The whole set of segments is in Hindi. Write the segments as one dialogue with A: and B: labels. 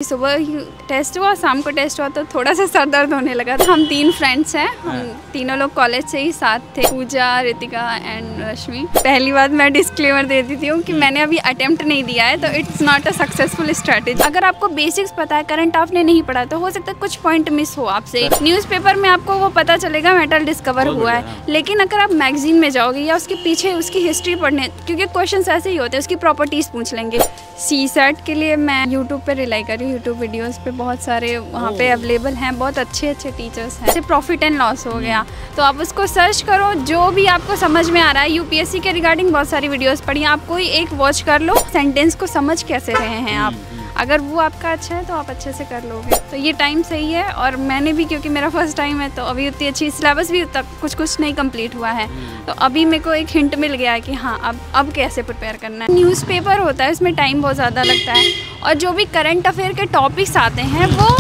A: सुबह ही टेस्ट हुआ, शाम को टेस्ट हुआ तो थोड़ा सा सर दर्द होने लगा। तो हम 3 फ्रेंड्स हैं, हम तीनों लोग कॉलेज से ही साथ थे, पूजा, रितिका एंड रश्मि। पहली बात मैं डिस्क्लेमर दे देती हूँ कि मैंने अभी अटेम्प्ट नहीं दिया है, तो it's not a successful strategy. अगर आपको बेसिक्स पता है, करंट आपने नहीं पढ़ा, तो हो सकता है कुछ पॉइंट मिस हो आपसे। न्यूज़पेपर में आपको वो पता चलेगा मेटल डिस्कवर हुआ है, लेकिन अगर आप मैगजीन में जाओगे या उसके पीछे उसकी हिस्ट्री पढ़ने, क्योंकि क्वेश्चन ऐसे ही होते हैं, उसकी प्रॉपर्टीज पूछ लेंगे। CSAT के लिए मैं यूट्यूब पे रिलाई कर रही हूँ, यूट्यूब वीडियोस पे बहुत सारे वहाँ पे अवेलेबल हैं, बहुत अच्छे अच्छे टीचर्स हैं। जैसे प्रॉफिट एंड लॉस हो गया, तो आप उसको सर्च करो, जो भी आपको समझ में आ रहा है। UPSC के रिगार्डिंग बहुत सारी वीडियोस पढ़ी, आप कोई एक वॉच कर लो, सेंटेंस को समझ कैसे रहे हैं आप, अगर वो आपका अच्छा है तो आप अच्छे से कर लोगे। तो ये टाइम सही है, और मैंने भी, क्योंकि मेरा फर्स्ट टाइम है, तो अभी उतनी अच्छी सिलेबस भी तक कुछ नहीं कंप्लीट हुआ है, तो अभी मेरे को एक हिंट मिल गया है कि हाँ अब कैसे प्रिपेयर करना है। न्यूज़पेपर होता है, उसमें टाइम बहुत ज़्यादा लगता है, और जो भी करंट अफेयर के टॉपिक्स आते हैं वो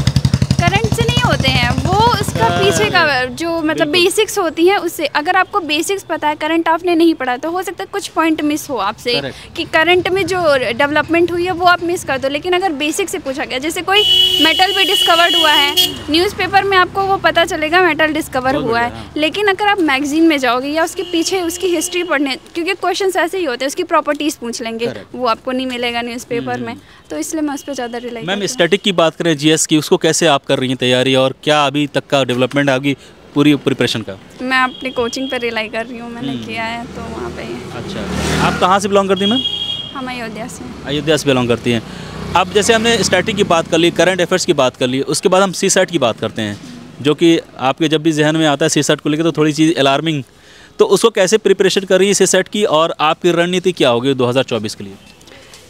A: करंट से नहीं होते हैं, वो उसका पीछे का जो मतलब बेसिक्स होती हैं उससे। अगर आपको बेसिक्स पता है, करंट आपने नहीं पढ़ा, तो हो सकता है कुछ पॉइंट मिस हो आपसे कि करंट में जो डेवलपमेंट हुई है वो आप मिस कर दो। लेकिन अगर बेसिक से पूछा गया, जैसे कोई मेटल भी डिस्कवर्ड हुआ है, न्यूज़पेपर में आपको वो पता चलेगा मेटल डिस्कवर हुआ है, लेकिन अगर आप मैगजीन में जाओगे या उसके पीछे उसकी हिस्ट्री पढ़ने, क्योंकि क्वेश्चन ऐसे ही होते हैं, उसकी प्रॉपर्टीज़ पूछ लेंगे, वो आपको नहीं मिलेगा न्यूज़पेपर में, तो इसलिए मैं उस पर ज़्यादा रिलाई।
B: मैम, स्टैटिक की बात करें, GS की, उसको कैसे आप कर रही हैं तैयारी, और क्या अभी तक का डेवलपमेंट आपकी पूरी प्रिपरेशन का?
A: मैं अपनी कोचिंग पर रिलाई कर रही हूँ, मैंने किया है, तो वहाँ पे।
B: अच्छा, आप कहाँ से बिलोंग करती हैं मैम?
A: हम अयोध्या से।
B: अयोध्या से बिलोंग करती हैं। अब जैसे हमने स्टैटिक की बात कर ली, करंट अफेयर्स की बात कर ली, उसके बाद हम CSAT की बात करते हैं, जो कि आपके जब भी जहन में आता है CSAT को लेकर तो थोड़ी चीज़ अलार्मिंग, तो उसको कैसे प्रिपरेशन कर रही है CSAT की, और आपकी रणनीति क्या होगी 2024 के लिए?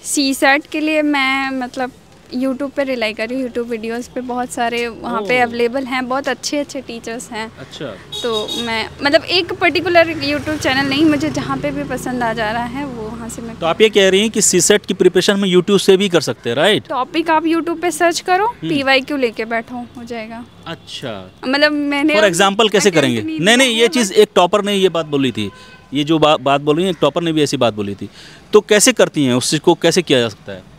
A: CSAT के लिए मैं मतलब यूट्यूब पे रिलाई कर रही हूँ, यूट्यूब वीडियोस पे बहुत सारे वहाँ पे अवेलेबल हैं, बहुत अच्छे अच्छे टीचर्स हैं।
B: अच्छा,
A: तो मैं मतलब एक पर्टिकुलर यूट्यूब चैनल नहीं, मुझे जहाँ पे भी पसंद आ जा रहा है वो वहाँ से मैं।
B: तो आप ये कह रही हैं कि CSAT की प्रिपरेशन में यूट्यूब से भी कर सकते हैं, राइट?
A: टॉपिक आप यूट्यूब पे सर्च करो, PYQ लेके बैठो, हो जाएगा।
B: अच्छा,
A: मतलब मैंने
B: फॉर एग्जाम्पल कैसे करेंगे? नहीं, ये चीज़ एक टॉपर ने ये बात बोली थी, ये जो बात बोल रही है, एक टॉपर ने भी ऐसी बात बोली थी, तो कैसे करती हैं, उस चीज़ को कैसे किया जा सकता है?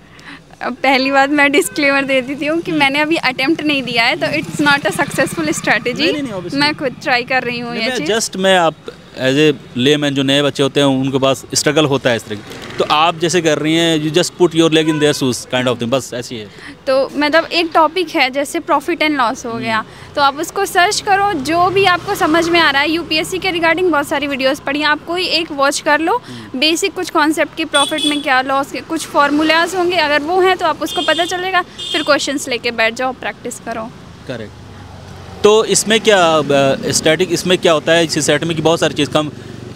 A: पहली बात मैं डिस्क्लेमर दे देती हूँ कि मैंने अभी अटेम्प्ट नहीं दिया है, तो it's not a successful strategy. मैं खुद ट्राई कर रही हूँ ये चीज़।
B: मैं आप एज ए लेमैन, जो नए बच्चे होते हैं उनके पास स्ट्रगल होता है इस तरह, तो आप जैसे कर रही हैं, you just put your leg in their shoes kind of thing, बस ऐसी है।
A: तो मतलब एक टॉपिक है जैसे प्रॉफिट एंड लॉस हो गया, तो आप उसको सर्च करो, जो भी आपको समझ में आ रहा है। UPSC के रिगार्डिंग बहुत सारी वीडियोस पढ़ी, आप कोई एक वॉच कर लो, बेसिक कुछ कॉन्सेप्ट की, प्रॉफिट में क्या, लॉस के कुछ फार्मूलाज होंगे, अगर वो हैं तो आप उसको पता चलेगा, फिर क्वेश्चंस लेके बैठ जाओ, प्रैक्टिस करो।
B: करेक्ट। तो इसमें क्या स्टैटिक, इसमें क्या होता है CSAT में कि बहुत सारी चीज़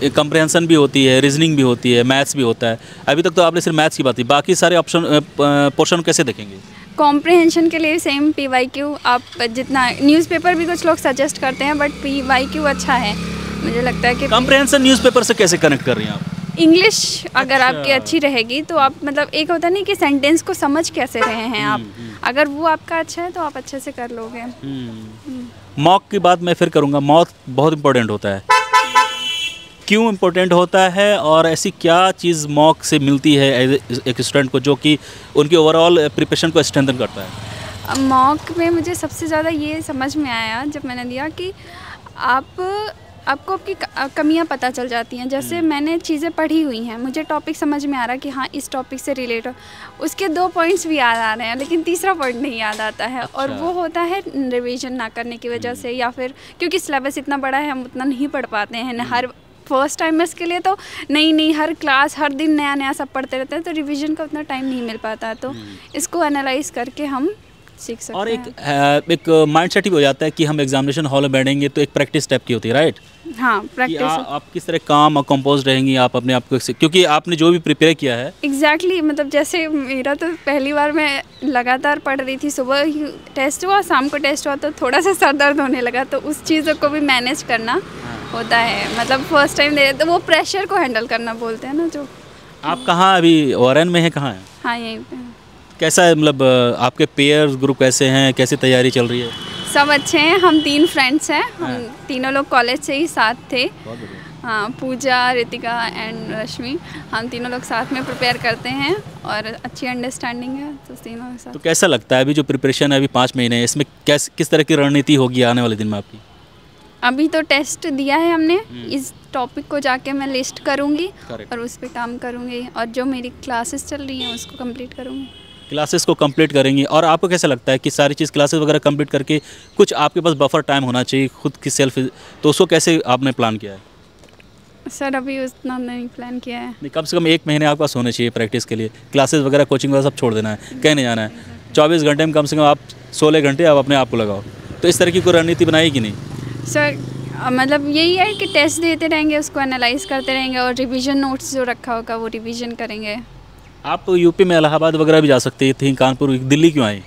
B: कंप्रहेंशन भी होती है, रीजनिंग भी होती है, मैथ्स भी होता है। अभी तक तो आपने सिर्फ मैथ्स की बात की, बाकी सारे ऑप्शन पोर्शन कैसे देखेंगे?
A: कॉम्प्रहेंशन के लिए सेम PYQ, आप जितना न्यूज़पेपर भी कुछ लोग सजेस्ट करते हैं, बट PYQ अच्छा है, मुझे लगता है कि।
B: कॉम्प्रहेंशन न्यूज़पेपर से कैसे कनेक्ट कर रही हैं आप?
A: इंग्लिश अगर आपकी अच्छी रहेगी तो आप मतलब एक होता नहीं कि सेंटेंस को समझ कैसे रहे हैं आप, अगर वो आपका अच्छा है तो आप अच्छे से कर लोगे।
B: मॉक की बात मैं फिर करूँगा। मॉक बहुत इंपॉर्टेंट होता है, क्यों इम्पोर्टेंट होता है, और ऐसी क्या चीज़ मॉक से मिलती है एक स्टूडेंट को जो कि उनकी ओवरऑल प्रिपरेशन को स्ट्रेंथन करता है?
A: मॉक में मुझे सबसे ज़्यादा ये समझ में आया जब मैंने दिया कि आपको आपकी कमियां पता चल जाती हैं। जैसे मैंने चीज़ें पढ़ी हुई हैं, मुझे टॉपिक समझ में आ रहा है कि हाँ इस टॉपिक से रिलेट हो, उसके 2 पॉइंट्स भी याद आ रहे हैं, लेकिन तीसरा पॉइंट नहीं याद आता है। और वो होता है रिवीजन ना करने की वजह से, या फिर क्योंकि सिलेबस इतना बड़ा है, हम उतना नहीं पढ़ पाते हैं। हर फर्स्ट टाइमर्स के लिए तो नहीं हर क्लास हर दिन नया नया सब पढ़ते रहते हैं, तो रिवीजन का उतना टाइम नहीं मिल पाता, तो इसको एनालाइज करके हम सीख सकते हैं।
B: और एक माइंडसेट ही हो जाता है कि हम एग्जामिनेशन हॉल में बैठेंगे तो एक प्रैक्टिस टाइप की होती है, राइट?
A: हाँ, प्रैक्टिस।
B: आप किस तरह काम और कंपोज रहेंगी आप अपने आप को, क्योंकि आपने जो भी प्रिपेयर किया है।
A: एग्जैक्टली मतलब जैसे मेरा तो पहली बार मैं लगातार पढ़ रही थी, सुबह ही टेस्ट हुआ, शाम को टेस्ट हुआ, तो थोड़ा सा सर दर्द होने लगा, तो उस चीज़ों को भी मैनेज करना होता है। मतलब फर्स्ट टाइम दे तो वो प्रेशर को हैंडल करना बोलते हैं ना। जो आप
B: कहाँ अभी ORN में है, कहाँ है?
A: हाँ, यहीं पे।
B: कैसा है, मतलब आपके पेयर्स ग्रुप कैसे हैं, कैसी तैयारी चल रही है?
A: सब अच्छे हैं, हम 3 फ्रेंड्स हैं, हम तीनों लोग कॉलेज से ही साथ थे, हाँ, पूजा, रितिका एंड रश्मि, हम तीनों लोग साथ में प्रिपेयर करते हैं और अच्छी अंडरस्टैंडिंग है तो तीनों के साथ।
B: तो कैसा लगता है अभी जो प्रिपरेशन है अभी 5 महीने है, इसमें किस तरह की रणनीति होगी आने वाले दिन में आपकी?
A: अभी तो टेस्ट दिया है हमने, इस टॉपिक को जाके मैं लिस्ट करूँगी
B: Correct.
A: और उस पर काम करूँगी और जो मेरी क्लासेस चल रही हैं उसको कंप्लीट करूँगी।
B: क्लासेस को कंप्लीट करेंगी और आपको कैसा लगता है कि सारी चीज़ क्लासेस वगैरह कंप्लीट करके कुछ आपके पास बफर टाइम होना चाहिए खुद की सेल्फ, तो उसको कैसे आपने प्लान किया है?
A: सर अभी उतना नहीं प्लान किया है।
B: नहीं, कम से कम 1 महीने आपके पास होने चाहिए प्रैक्टिस के लिए। क्लासेस वगैरह कोचिंग वगैरह सब छोड़ देना है, कहीं नहीं जाना है। 24 घंटे में कम से कम आप 16 घंटे आप अपने आप को लगाओ। तो इस तरह की कोई रणनीति बनाई कि नहीं?
A: सर मतलब यही है कि टेस्ट देते रहेंगे, उसको एनालाइज करते रहेंगे और रिवीजन नोट्स जो रखा होगा वो रिवीजन करेंगे।
B: आप यूपी में इलाहाबाद वगैरह भी जा सकते थी, कानपुर, दिल्ली क्यों आए?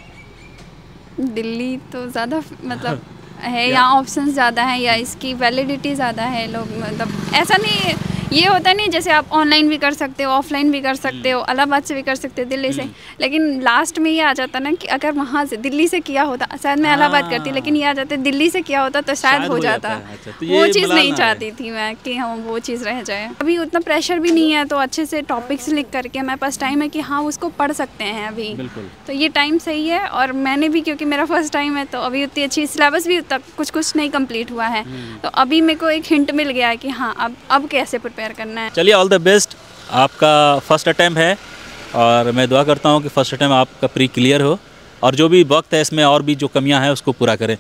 A: दिल्ली तो ज़्यादा मतलब है, यहाँ ऑप्शंस ज़्यादा हैं या इसकी वैलिडिटी ज़्यादा है। लोग मतलब ऐसा नहीं, ये होता नहीं जैसे आप ऑनलाइन भी कर सकते हो, ऑफलाइन भी कर सकते हो, इलाहाबाद से भी कर सकते हो, दिल्ली से, लेकिन लास्ट में ये आ जाता ना कि अगर वहाँ से दिल्ली से किया होता, शायद मैं इलाहाबाद करती, लेकिन ये आ जाते दिल्ली से किया होता तो शायद हो जाता।
B: अच्छा, तो
A: वो चीज़ नहीं चाहती थी मैं कि हाँ वो चीज़ रह जाए। अभी उतना प्रेशर भी नहीं है तो अच्छे से टॉपिक्स लिख करके हमारे पास टाइम है कि हाँ उसको पढ़ सकते हैं अभी।
B: बिल्कुल।
A: तो ये टाइम सही है और मैंने भी, क्योंकि मेरा फर्स्ट टाइम है तो अभी उतनी अच्छी सिलेबस भी कुछ नहीं कंप्लीट हुआ है, तो अभी मेरे को एक हिंट मिल गया है कि हाँ अब कैसे प्रिपेयर करना है।
B: चलिए, ऑल द बेस्ट। आपका फर्स्ट अटैम्प्ट है और मैं दुआ करता हूँ कि फर्स्ट अटैम्प्ट आपका प्री क्लियर हो और जो भी वक्त है इसमें और भी जो कमियां हैं उसको पूरा करें।